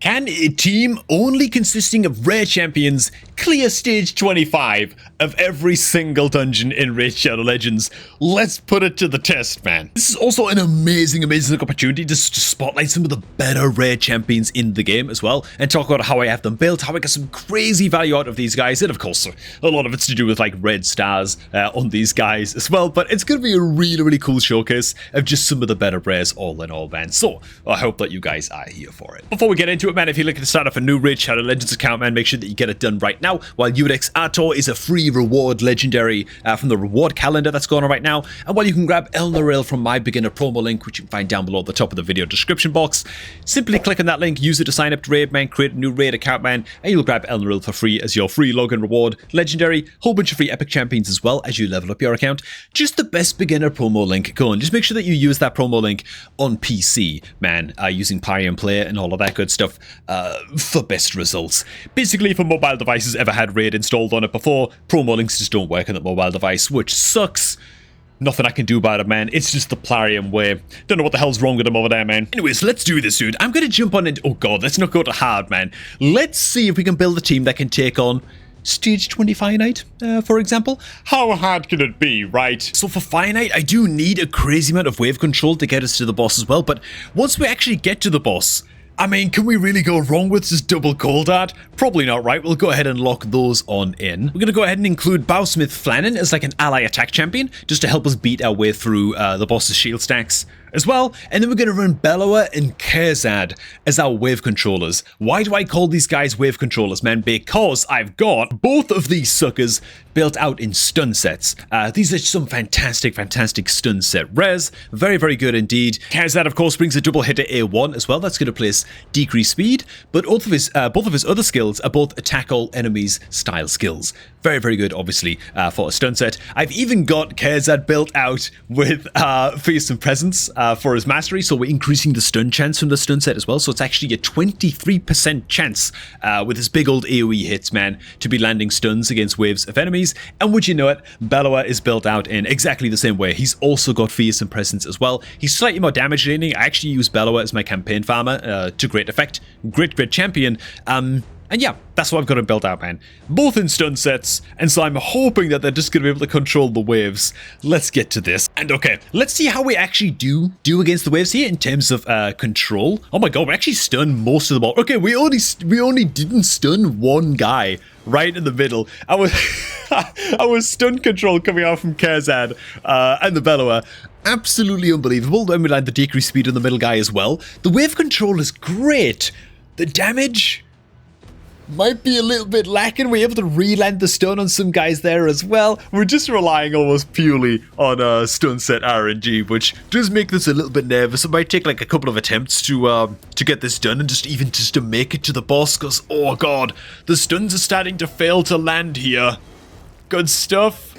Can a team only consisting of rare champions clear stage 25 of every single dungeon in Raid Shadow Legends? Let's put it to the test, man. This is also an amazing opportunity to spotlight some of the better rare champions in the game as well, and talk about how I have them built, how I get some crazy value out of these guys, and of course, a lot of it's to do with like red stars on these guys as well, but it's going to be a really cool showcase of just some of the better rares all in all, man. So, I hope that you guys are here for it. Before we get into it, man, if you're looking to start off a new Raid Shadow Legends account, man, make sure that you get it done right now, while Udex Ator is a free reward legendary from the reward calendar that's going on right now, and while you can grab Elnaril from my beginner promo link, which you can find down below at the top of the video description box. Simply click on that link, use it to sign up to Raid, man, create a new Raid account, man, and you'll grab Elnaril for free as your free login reward legendary, whole bunch of free epic champions as well as you level up your account. Just the best beginner promo link going. Just make sure that you use that promo link on PC, man, using Plarium Player and all of that good stuff for best results. Basically, if a mobile device has ever had Raid installed on it before, promo links just don't work on that mobile device, which sucks. Nothing I can do about it, man. It's just the Plarium way. Don't know what the hell's wrong with them over there, man. Anyways, let's do this, dude. I'm going to jump on into... Oh, God, let's not go to hard, man. Let's see if we can build a team that can take on Stage 20 Finite, for example. How hard can it be, right? So for Finite, I do need a crazy amount of wave control to get us to the boss as well, but once we actually get to the boss, I mean, can we really go wrong with just double Cold Heart? Probably not, right? We'll go ahead and lock those on in. We're going to go ahead and include Bowsmith Flannan as like an ally attack champion, just to help us beat our way through the boss's shield stacks as well. And then we're going to run Bellower and Kerzad as our wave controllers. Why do I call these guys wave controllers, man? Because I've got both of these suckers built out in stun sets. These are some fantastic stun set rares. Very good indeed. Kerzad, of course, brings a double hit to A1 as well. That's going to place decreased speed, but both of his other skills are both attack all enemies style skills. Very good, obviously, for a stun set. I've even got Kerzad built out with Fearsome Presence for his mastery, so we're increasing the stun chance from the stun set as well, so it's actually a 23% chance with his big old AoE hits, man, to be landing stuns against waves of enemies. And would you know it, Bellower is built out in exactly the same way. He's also got Fearsome Presence as well. He's slightly more damage draining. I actually use Bellower as my campaign farmer to great effect. Great champion. And yeah, that's what I've got him built out, man. Both in stun sets, and so I'm hoping that they're just going to be able to control the waves. Let's get to this. And okay, let's see how we actually do against the waves here in terms of control. Oh my god, we actually stunned most of the ball. Okay, we only didn't stun one guy right in the middle. Our stun control coming out from Kerzad and the Bellower. Absolutely unbelievable. Then we land the decreased speed on the middle guy as well. The wave control is great. The damage might be a little bit lacking. We're able to re-land the stun on some guys there as well. We're just relying almost purely on stun set RNG, which does make this a little bit nervous. It might take like a couple of attempts to get this done, and just to make it to the boss, because oh god, the stuns are starting to fail to land here. Good stuff.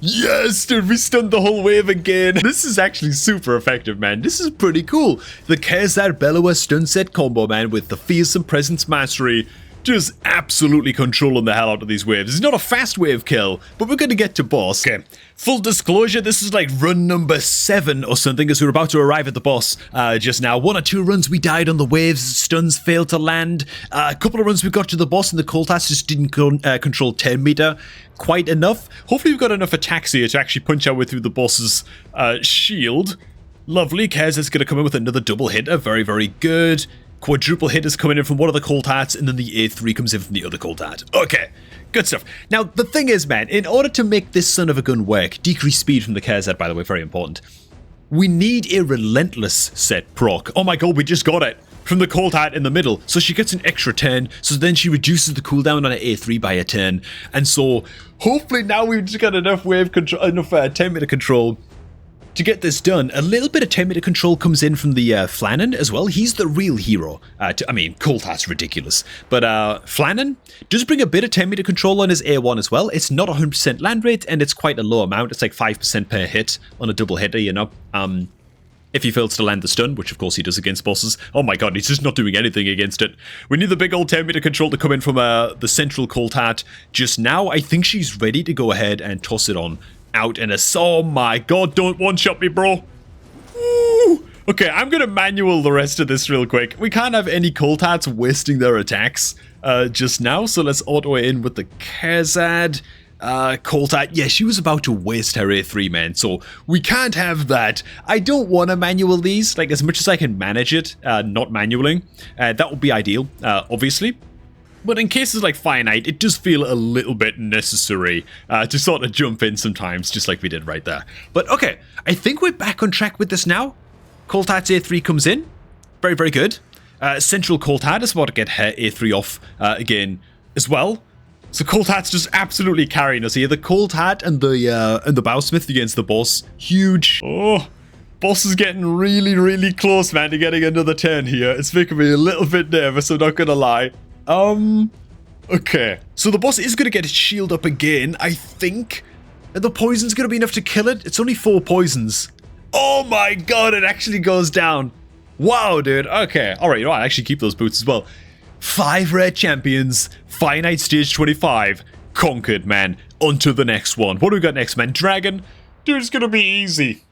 Yes, dude, we stunned the whole wave again. This is actually super effective, man. This is pretty cool. The Kerzad Bellower stun set combo, man, with the Fearsome Presence mastery. Just absolutely controlling the hell out of these waves. It's not a fast wave kill, but we're going to get to boss. Okay, full disclosure, this is like run number 7 or something, as we're about to arrive at the boss just now. 1 or 2 runs we died on the waves, stuns failed to land. A couple of runs we got to the boss and the Cold Hearts just didn't control 10 meter quite enough. Hopefully we've got enough attacks here to actually punch our way through the boss's shield. Lovely, Kez is going to come in with another double hitter. Very good. Quadruple hit is coming in from one of the Cold Hearts, and then the A3 comes in from the other Cold Heart. Okay, good stuff. Now, the thing is, man, in order to make this son of a gun work, decreased speed from the Kerzad, by the way, very important, we need a Relentless set proc. Oh my god, we just got it from the Cold Heart in the middle. So she gets an extra turn, so then she reduces the cooldown on an A3 by a turn. And so, hopefully now we've just got enough wave control, enough 10 meter control to get this done. A little bit of 10 meter control comes in from the Flannan as well. He's the real hero. I mean, Cold Heart's ridiculous. But Flannan does bring a bit of 10 meter control on his A1 as well. It's not 100% land rate, and it's quite a low amount. It's like 5% per hit on a double hitter, you know. If he fails to land the stun, which of course he does against bosses. Oh my god, he's just not doing anything against it. We need the big old 10 meter control to come in from the central Cold Heart just now. I think she's ready to go ahead and toss it on out, and oh my god, don't one-shot me, bro. Ooh. Okay, I'm going to manual the rest of this real quick. We can't have any Coltats wasting their attacks just now, so let's auto it in with the Khazad. Coltat, yeah, she was about to waste her A3, man, so we can't have that. I don't want to manual these, like, as much as I can manage it, not manualing. That would be ideal, obviously. But in cases like Fire Knight, it does feel a little bit necessary to sort of jump in sometimes, just like we did right there. But okay, I think we're back on track with this now. Coltat's A3 comes in. Very, very good. Central Coltat is about to get her A3 off again as well. So Coltat's just absolutely carrying us here. The Coltat and the Bowsmith against the boss. Huge. Oh, boss is getting really, really close, man, to getting another turn here. It's making me a little bit nervous, I'm not gonna lie. Okay. So the boss is gonna get his shield up again, I think. The poison's gonna be enough to kill it. It's only 4 poisons. Oh my god, it actually goes down. Wow, dude. Okay. Alright, you know what? I actually keep those boots as well. 5 rare champions. Fire Knight stage 25. Conquered, man. On to the next one. What do we got next, man? Dragon? Dude, it's gonna be easy.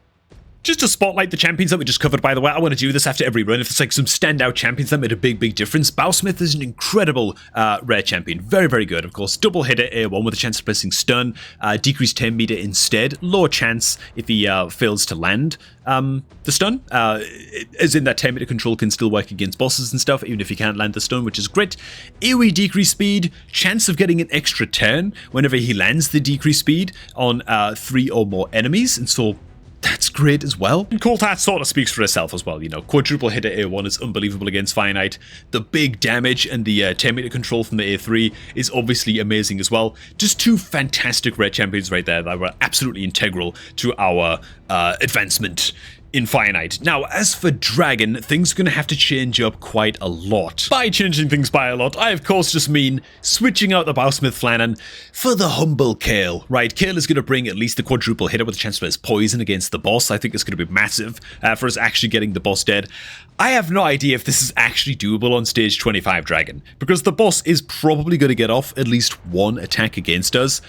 Just to spotlight the champions that we just covered, by the way, I want to do this after every run. If there's like some standout champions that made a big, big difference. Bowsmith is an incredible rare champion. Very, very good, of course. Double hitter A1 with a chance of placing stun. Decreased 10 meter instead. Low chance if he fails to land the stun. As in that 10 meter control can still work against bosses and stuff, even if you can't land the stun, which is great. AoE decreased speed. Chance of getting an extra turn whenever he lands the decreased speed on 3 or more enemies. And so that's great as well. And Coltat sort of speaks for herself as well, you know. Quadruple hitter A1 is unbelievable against Fire Knight. The big damage and the 10 meter control from the A3 is obviously amazing as well. Just 2 fantastic rare champions right there that were absolutely integral to our advancement in Fire Knight. Now, as for Dragon, things are going to have to change up quite a lot. By changing things by a lot, I of course just mean switching out the Bowsmith Flannan for the humble Kayle, right? Kayle is going to bring at least the quadruple hitter with a chance to place poison against the boss. I think it's going to be massive for us actually getting the boss dead. I have no idea if this is actually doable on stage 25 Dragon, because the boss is probably going to get off at least 1 attack against us,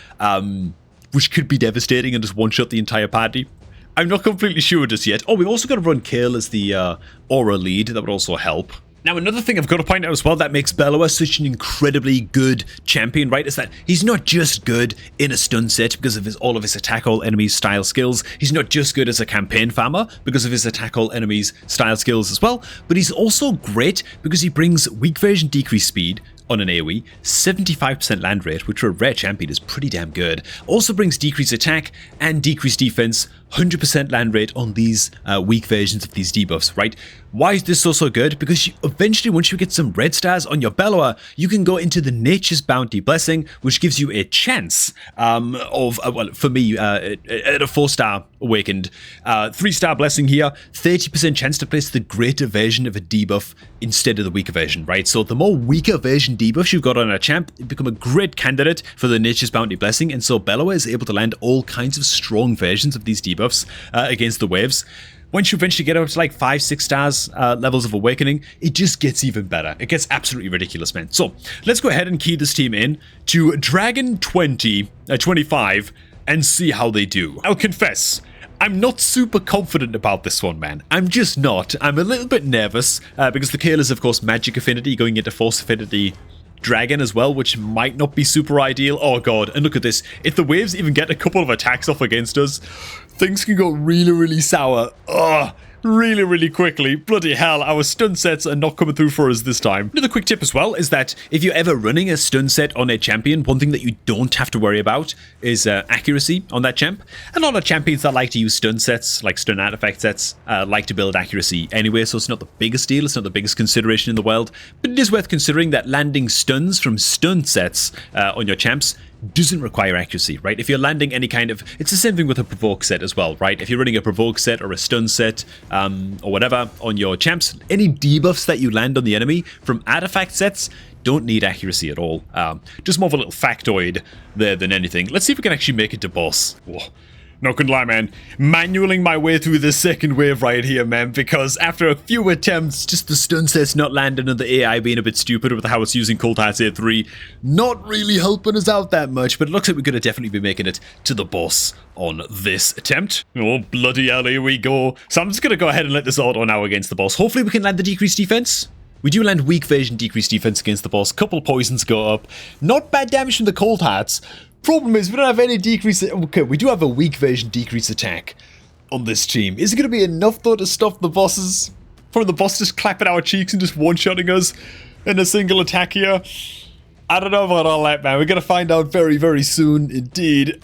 which could be devastating and just one-shot the entire party. I'm not completely sure just yet. Oh, we've also got to run Kayle as the aura lead. That would also help. Now, another thing I've got to point out as well that makes Bellower such an incredibly good champion, right, is that he's not just good in a stun set because of all of his attack all enemies style skills. He's not just good as a campaign farmer because of his attack all enemies style skills as well, but he's also great because he brings weak version decreased speed on an AoE, 75% land rate, which for a rare champion is pretty damn good. Also brings decreased attack and decreased defense, 100% land rate on these weak versions of these debuffs, right? Why is this so good? Because eventually, once you get some red stars on your Bellower, you can go into the Nature's Bounty Blessing, which gives you a chance of, well, for me, at a 4-star Awakened, 3-star Blessing here, 30% chance to place the greater version of a debuff instead of the weaker version, right? So the more weaker version debuffs you've got on a champ, you become a great candidate for the Nature's Bounty Blessing, and so Bellower is able to land all kinds of strong versions of these debuffs against the waves. Once you eventually get up to like 5-6 stars levels of Awakening, it just gets even better. It gets absolutely ridiculous, man. So let's go ahead and key this team in to Dragon 25 and see how they do. I'll confess, I'm not super confident about this one, man. I'm just not. I'm a little bit nervous because the Kayle is, of course, Magic Affinity going into Force Affinity Dragon as well, which might not be super ideal. Oh god, and look at this. If the waves even get a couple of attacks off against us, things can go really, really sour. Ugh. Really, really quickly. Bloody hell, our stun sets are not coming through for us this time. Another quick tip as well is that if you're ever running a stun set on a champion, one thing that you don't have to worry about is accuracy on that champ. A lot of champions that like to use stun sets, like stun artifact sets, like to build accuracy anyway, so it's not the biggest deal, it's not the biggest consideration in the world, but it is worth considering that landing stuns from stun sets on your champs doesn't require accuracy, right? If you're landing any kind of... It's the same thing with a provoke set as well, right? If you're running a provoke set or a stun set or whatever on your champs, any debuffs that you land on the enemy from artifact sets don't need accuracy at all. Just more of a little factoid there than anything. Let's see if we can actually make it to boss. Whoa. Not gonna lie, man. Manualing my way through this second wave right here, man, because after a few attempts, just the stun sets not landing and the AI being a bit stupid with how it's using Cold Hearts A3, not really helping us out that much, but it looks like we're gonna definitely be making it to the boss on this attempt. Oh, bloody hell, here we go. So I'm just gonna go ahead and let this auto now against the boss. Hopefully we can land the decreased defense. We do land weak version decreased defense against the boss. Couple poisons go up. Not bad damage from the Cold Hearts. Problem is, we don't have any decrease. Okay, we do have a weak version decrease attack on this team. Is it going to be enough, though, to stop the bosses? From the boss just clapping our cheeks and just one-shotting us in a single attack here? I don't know about all that, man. We're going to find out very, very soon indeed.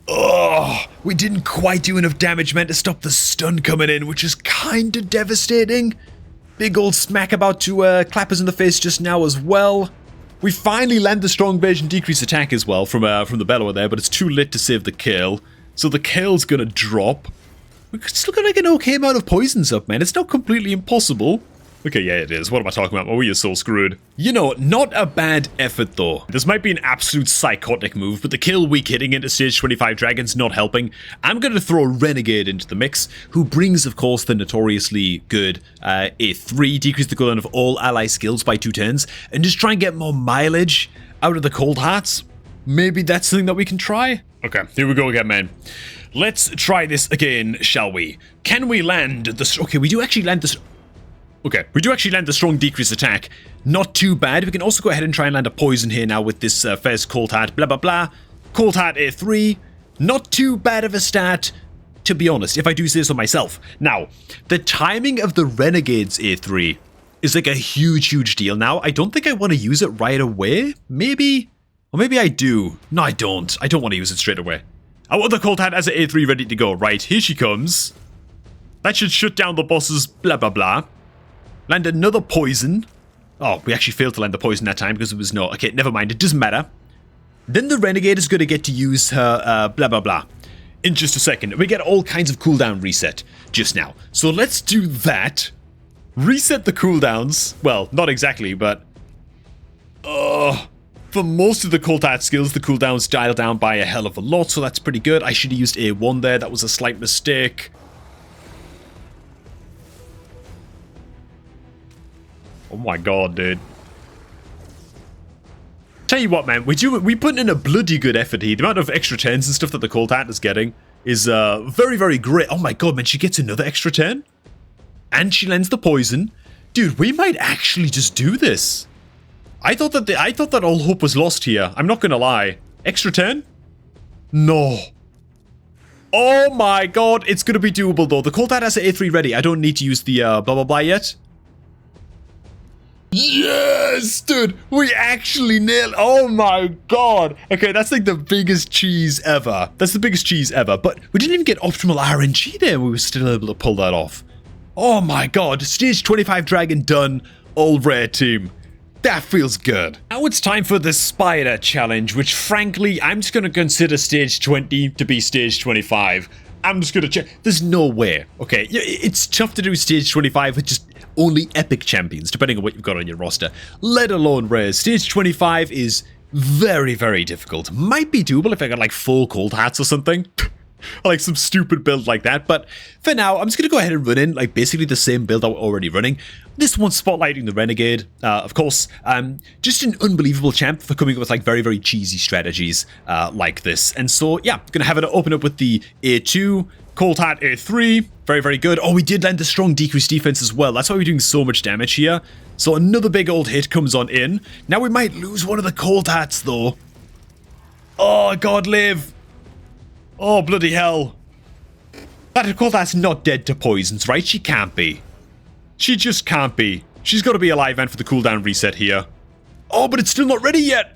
Oh, we didn't quite do enough damage, man, to stop the stun coming in, which is kind of devastating. Big old smack about to clap us in the face just now as well. We finally land the strong version decrease attack as well from the Bellower there, but it's too late to save the kill. So the kill's gonna drop. We're still gonna get an okay amount of poisons up, man. It's not completely impossible. Okay, yeah, it is. What am I talking about? Oh, you're so screwed. You know, not a bad effort, though. This might be an absolute psychotic move, but the kill weak hitting into stage 25 Dragon's not helping. I'm going to throw Renegade into the mix, who brings, of course, the notoriously good A3, decrease the cooldown of all ally skills by 2 turns, and just try and get more mileage out of the Cold Hearts. Maybe that's something that we can try? Okay, here we go again, man. Let's try this again, shall we? Can we land the... Okay, we do actually land the... Okay, we do actually land the strong decrease attack. Not too bad. We can also go ahead and try and land a poison here now with this first Cold Heart, blah, blah, blah. Cold Heart A3. Not too bad of a stat, to be honest, if I do say so myself. Now, the timing of the Renegade's A3 is like a huge, huge deal. Now, I don't think I want to use it right away. Maybe? Or maybe I do. No, I don't. I don't want to use it straight away. I want the Cold Heart as an A3 ready to go. Right, here she comes. That should shut down the boss's blah, blah, blah. Land another poison. Oh, we actually failed to land the poison that time because it was no... Okay, never mind. It doesn't matter. Then the Renegade is going to get to use her blah, blah, blah. In just a second. We get all kinds of cooldown reset just now. So let's do that. Reset the cooldowns. Well, not exactly, but... for most of the Cold Heart skills, the cooldowns dial down by a hell of a lot, so that's pretty good. I should have used A1 there. That was a slight mistake. Oh my god, dude. Tell you what, man, we put in a bloody good effort here. The amount of extra turns and stuff that the Cold Heart is getting is very, very great. Oh my god, man, she gets another extra turn? And she lands the poison. Dude, we might actually just do this. I thought that all hope was lost here. I'm not gonna lie. Extra turn? No. Oh my god, it's gonna be doable though. The Cold Heart has an A3 ready. I don't need to use the blah blah blah yet. Yes, dude, we actually nailed. Oh my god. Okay, that's like the biggest cheese ever. That's the biggest cheese ever. But we didn't even get optimal RNG there. We were still able to pull that off. Oh my god. Stage 25 Dragon done. All rare team. That feels good. Now it's time for the Spider Challenge, which frankly, I'm just going to consider stage 20 to be stage 25. I'm just going to check. There's no way. Okay, it's tough to do stage 25 with just only epic champions, depending on what you've got on your roster, let alone rares. Stage 25 is very, very difficult. Might be doable if I got like 4 Cold Hearts or something. Like some stupid build like that, but for now, I'm just going to go ahead and run in like basically the same build that we're already running. This one's spotlighting the Renegade, of course. Just an unbelievable champ for coming up with like very, very cheesy strategies like this. And so, yeah, going to have it open up with the A2, Cold Heart A3, very, very good. Oh, we did land the strong decreased defense as well. That's why we're doing so much damage here. So another big old hit comes on in. Now we might lose one of the Cold Hearts though. Oh, God, live. Oh, bloody hell. That Cold Heart's not dead to poisons, right? She can't be. She just can't be. She's got to be alive and for the cooldown reset here. Oh, but it's still not ready yet.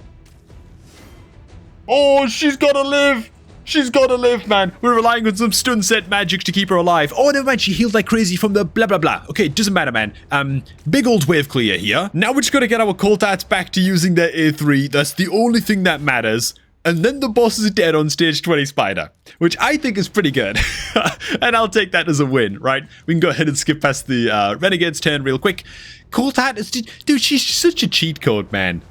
Oh, she's got to live. She's got to live, man. We're relying on some stun set magic to keep her alive. Oh, never mind. She healed like crazy from the blah, blah, blah. Okay, doesn't matter, man. Big old wave clear here. Now we're just going to get our Cold Hearts back to using their A3. That's the only thing that matters. And then the boss is dead on stage 20 Spider, which I think is pretty good. And I'll take that as a win, right? We can go ahead and skip past the Renegade's turn real quick. Cold Heart is... Dude, she's such a cheat code, man.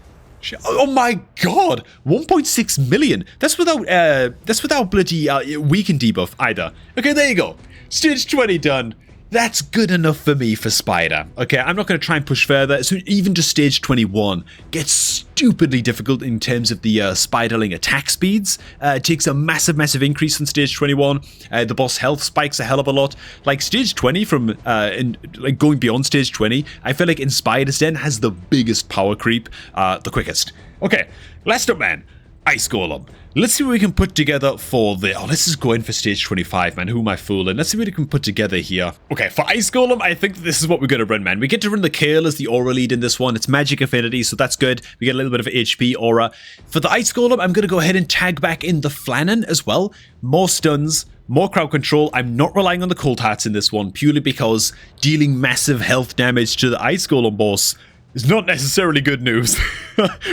Oh my god, 1.6 million. That's without bloody weaken debuff either. Okay, there you go. Stage 20 done. That's good enough for me for Spider. Okay, I'm not going to try and push further. So even just stage 21 gets stupidly difficult in terms of the Spiderling attack speeds. It takes a massive increase on stage 21. The boss health spikes a hell of a lot. Like stage 20 from like going beyond stage 20, I feel like in Spider's Den has the biggest power creep, the quickest. Okay, last up, man. Ice Golem. Let's see what we can put together for the... Oh, let's just go in for stage 25, man. Who am I fooling? Let's see what we can put together here. Okay, for Ice Golem, I think this is what we're going to run, man. We get to run the Kale as the aura lead in this one. It's magic affinity, so that's good. We get a little bit of HP aura. For the Ice Golem, I'm going to go ahead and tag back in the Flannan as well. More stuns, more crowd control. I'm not relying on the Cold Hearts in this one, purely because dealing massive health damage to the Ice Golem boss is not necessarily good news,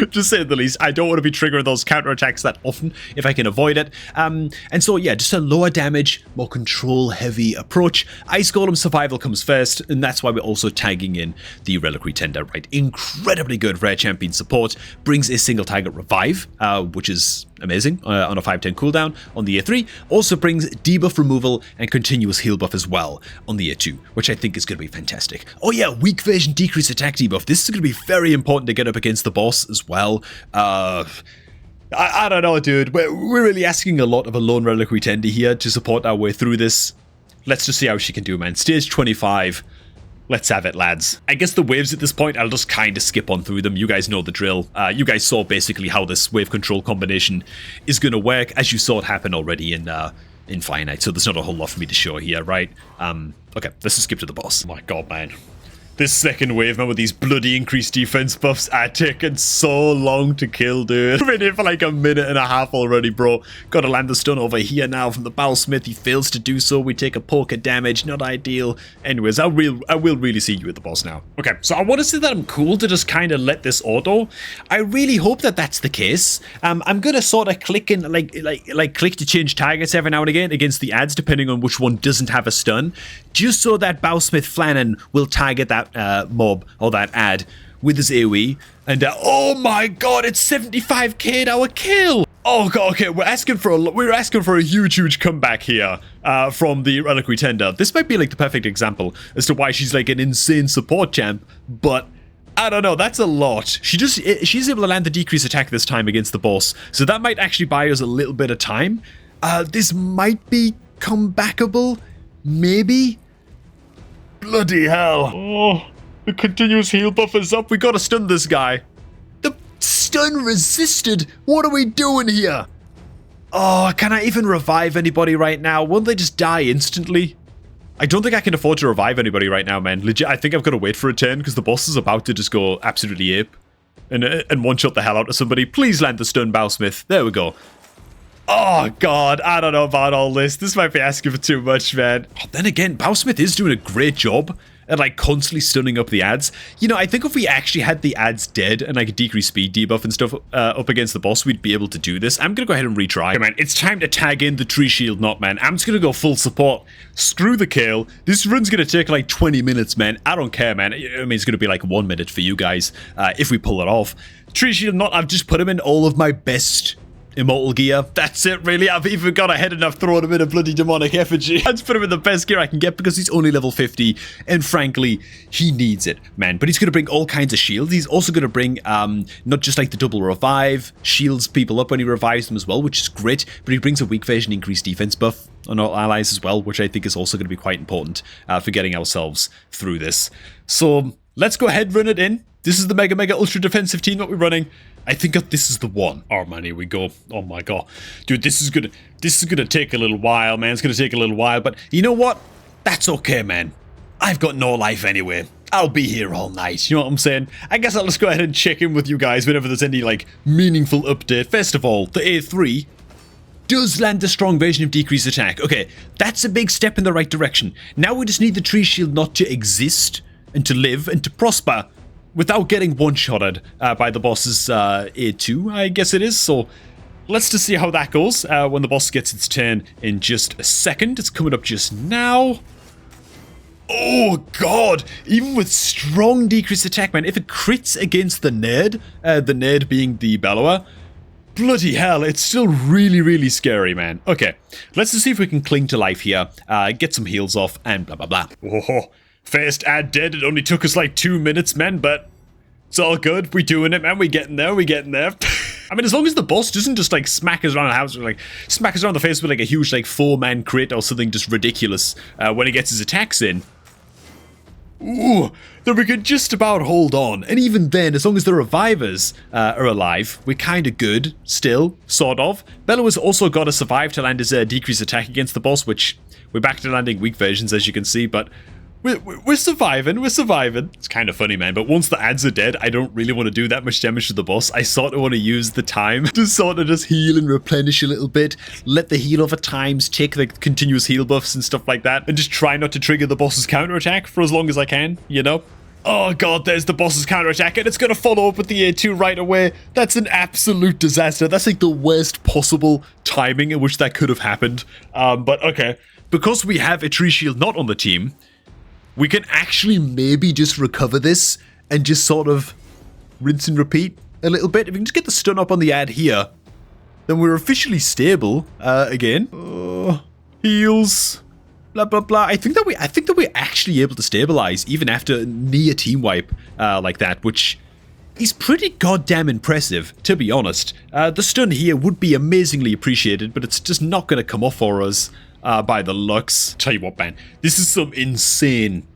just saying the least. I don't want to be triggering those counterattacks that often if I can avoid it. And so, yeah, just a lower damage, more control-heavy approach. Ice Golem survival comes first, and that's why we're also tagging in the Reliquary Tender, right? Incredibly good rare champion support, brings a single target revive, which is amazing on a 5-10 cooldown on the year 3. Also brings debuff removal and continuous heal buff as well on the year 2, which I think is going to be fantastic. Oh yeah, weak version decrease attack debuff. This is going to be very important to get up against the boss as well. I don't know, dude. We're really asking a lot of a lone Reliquary Tender here to support our way through this. Let's just see how she can do, man. Stage 25. Let's have it, lads. I guess the waves at this point, I'll just kind of skip on through them. You guys know the drill. You guys saw basically how this wave control combination is going to work, as you saw it happen already in Finite, so there's not a whole lot for me to show here, right? Okay, let's just skip to the boss. Oh my god, man. This second wave, man, with these bloody increased defense buffs are taking so long to kill, dude. I've been here for like a minute and a half already, bro. Gotta land the stun over here now from the Bowlsmith. He fails to do so. We take a poke of damage. Not ideal. Anyways, I will really see you at the boss now. Okay, so I want to say that I'm cool to just kind of let this auto. I really hope that that's the case. I'm gonna sort of click and like click to change targets every now and again against the ads, depending on which one doesn't have a stun, just so that Bowlsmith Flannan will target that mob or that ad with his AoE, and oh my god, it's 75k our kill. Oh god, okay, we're asking for a huge comeback here from the Reliquary Tender. This might be like the perfect example as to why she's like an insane support champ, but I don't know, that's a lot. She's able to land the decrease attack this time against the boss, so that might actually buy us a little bit of time. This might be comebackable, maybe. Bloody hell. Oh, the continuous heal buff is up. We gotta stun this guy. The stun resisted. What are we doing here? Oh, can I even revive anybody right now? Won't they just die instantly? I don't think I can afford to revive anybody right now, man. Legit, I think I've got to wait for a turn because the boss is about to just go absolutely ape and one-shot the hell out of somebody. Please land the stun, Bowlsmith. There we go. Oh god, I don't know about all this. This might be asking for too much, man. Oh, then again, Bowlsmith is doing a great job at like constantly stunning up the ads. You know, I think if we actually had the ads dead and like a decreased speed debuff and stuff up against the boss, we'd be able to do this. I'm gonna go ahead and retry. Okay, man, it's time to tag in the Tree Shield Knot, man. I'm just gonna go full support. Screw the Kale. This run's gonna take like 20 minutes, man. I don't care, man. I mean, it's gonna be like 1 minute for you guys if we pull it off. Tree Shield Knot, I've just put him in all of my best immortal gear. That's it, really. I've even got ahead enough throwing him in a bloody demonic effigy. I just put him in the best gear I can get because he's only level 50, and frankly, he needs it, man. But he's going to bring all kinds of shields. He's also going to bring not just like the double revive, shields people up when he revives them as well, which is great, but he brings a weak version increased defense buff on all allies as well, which I think is also going to be quite important for getting ourselves through this. So let's go ahead and run it in. This is the Mega Ultra Defensive team that we're running. I think this is the one. Oh man, here we go. Oh my god. Dude, this is gonna take a little while, man. It's gonna take a little while, but you know what? That's okay, man. I've got no life anyway. I'll be here all night. You know what I'm saying? I guess I'll just go ahead and check in with you guys whenever there's any, like, meaningful update. First of all, the A3 does land a strong version of decreased attack. Okay, that's a big step in the right direction. Now we just need the Tree Shield not to exist and to live and to prosper without getting one-shotted by the boss's A2, I guess it is. So let's just see how that goes when the boss gets its turn in just a second. It's coming up just now. Oh god, even with strong decreased attack, man, if it crits against the nerd being the Bellower, bloody hell, it's still really, really scary, man. Okay, let's just see if we can cling to life here, get some heals off, and blah, blah, blah. Oh, first ad dead, it only took us like 2 minutes, man, but it's all good. We're doing it, man. We're getting there. I mean, as long as the boss doesn't just like smack us around the house or like smack us around the face with like a huge like 4-man crit or something just ridiculous when he gets his attacks in. Ooh, then we can just about hold on. And even then, as long as the revivers are alive, we're kind of good still, sort of. Bellower's also got to survive to land his decreased attack against the boss, which we're back to landing weak versions, as you can see, but we're surviving. It's kind of funny, man, but once the ads are dead, I don't really want to do that much damage to the boss. I sort of want to use the time to sort of just heal and replenish a little bit, let the heal over times, take the continuous heal buffs and stuff like that, and just try not to trigger the boss's counterattack for as long as I can, you know? Oh god, there's the boss's counterattack, and it's gonna follow up with the A2 right away. That's an absolute disaster. That's like the worst possible timing in which that could have happened. But okay, because we have a Tree Shield not on the team, we can actually maybe just recover this and just sort of rinse and repeat a little bit. If we can just get the stun up on the ad here, then we're officially stable again. Heals, blah blah blah. I think that we're actually able to stabilize even after near team wipe like that, which is pretty goddamn impressive, to be honest. The stun here would be amazingly appreciated, but it's just not going to come off for us. By the looks. Tell you what, man, this is some insane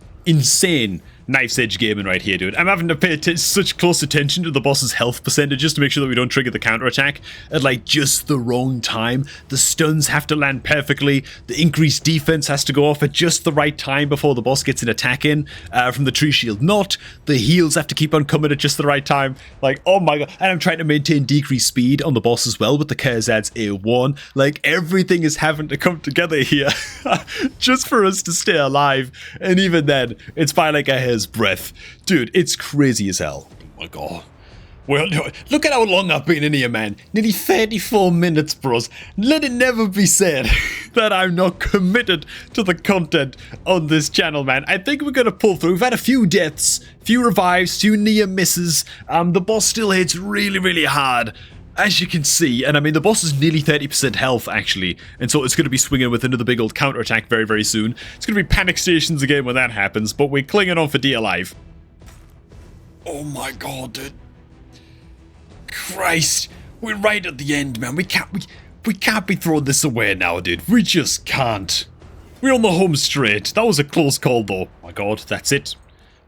knife's edge gaming right here, dude. I'm having to pay such close attention to the boss's health percentages to make sure that we don't trigger the counterattack at like just the wrong time. The stuns have to land perfectly. The increased defense has to go off at just the right time before the boss gets an attack in from the Tree Shield not. The heals have to keep on coming at just the right time. Like, oh my god. And I'm trying to maintain decreased speed on the boss as well with the Kurzad's A1. Like, everything is having to come together here just for us to stay alive. And even then, it's by like a hair's breadth. Dude, it's crazy as hell. Oh my god. Well, look at how long I've been in here, man. Nearly 34 minutes, bros. Let it never be said that I'm not committed to the content on this channel, man. I think we're gonna pull through. We've had a few deaths, few revives, few near misses. The boss still hits really, really hard, as you can see. And I mean, the boss is nearly 30% health, actually. And so it's going to be swinging with another big old counterattack very, very soon. It's going to be panic stations again when that happens, but we're clinging on for dear life. Oh my god, dude. Christ. We're right at the end, man. We can't be throwing this away now, dude. We just can't. We're on the home straight. That was a close call, though. Oh my god, that's it.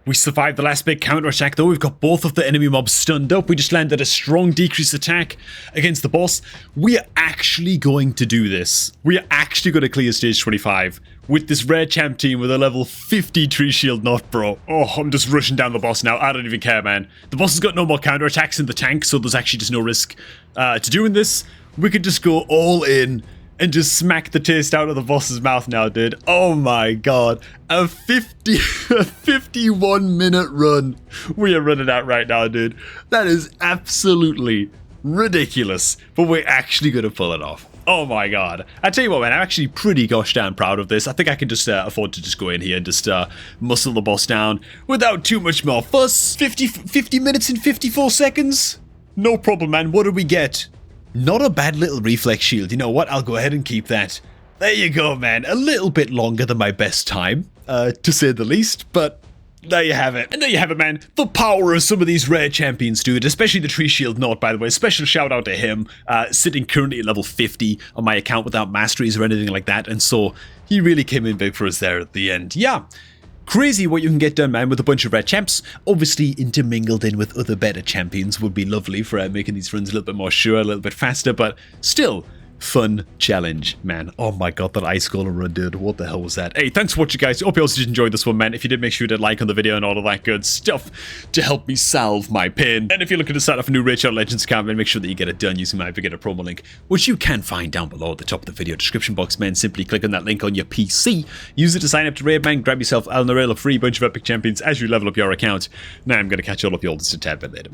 We survived the last big counterattack, though. We've got both of the enemy mobs stunned up. We just landed a strong decreased attack against the boss. We are actually going to do this. We are actually going to clear stage 25 with this rare champ team with a level 50 Tree Shield not, bro. Oh, I'm just rushing down the boss now. I don't even care, man. The boss has got no more counterattacks in the tank, so there's actually just no risk to doing this. We could just go all in and just smack the taste out of the boss's mouth now, dude. Oh my god. A 51 minute run. We are running out right now, dude. That is absolutely ridiculous. But we're actually going to pull it off. Oh my god. I tell you what, man, I'm actually pretty gosh damn proud of this. I think I can just afford to just go in here and just muscle the boss down without too much more fuss. 50 minutes and 54 seconds? No problem, man. What do we get? Not a bad little reflex shield. You know what? I'll go ahead and keep that. There you go, man. A little bit longer than my best time, to say the least, but there you have it. And there you have it, man. The power of some of these rare champions, dude, especially the Tree Shield Not, by the way. Special shout out to him, sitting currently at level 50 on my account without masteries or anything like that, and so he really came in big for us there at the end. Yeah. Crazy what you can get done, man, with a bunch of rare champs. Obviously, intermingled in with other better champions would be lovely for making these runs a little bit more sure, a little bit faster, but still, fun challenge, man. Oh my god, that Ice Golem run, dude. What the hell was that? Hey, thanks for watching, guys. Hope you also did enjoy this one, man. If you did, make sure to like on the video and all of that good stuff to help me salve my pain. And if you're looking to start off a new Raid Shadow Legends account, man, make sure that you get it done using my Beginner promo link, which you can find down below at the top of the video description box, man. Simply click on that link on your PC. Use it to sign up to Raid, man. Grab yourself a free bunch of epic champions as you level up your account. Now I'm going to catch all of you all just a tad bit later.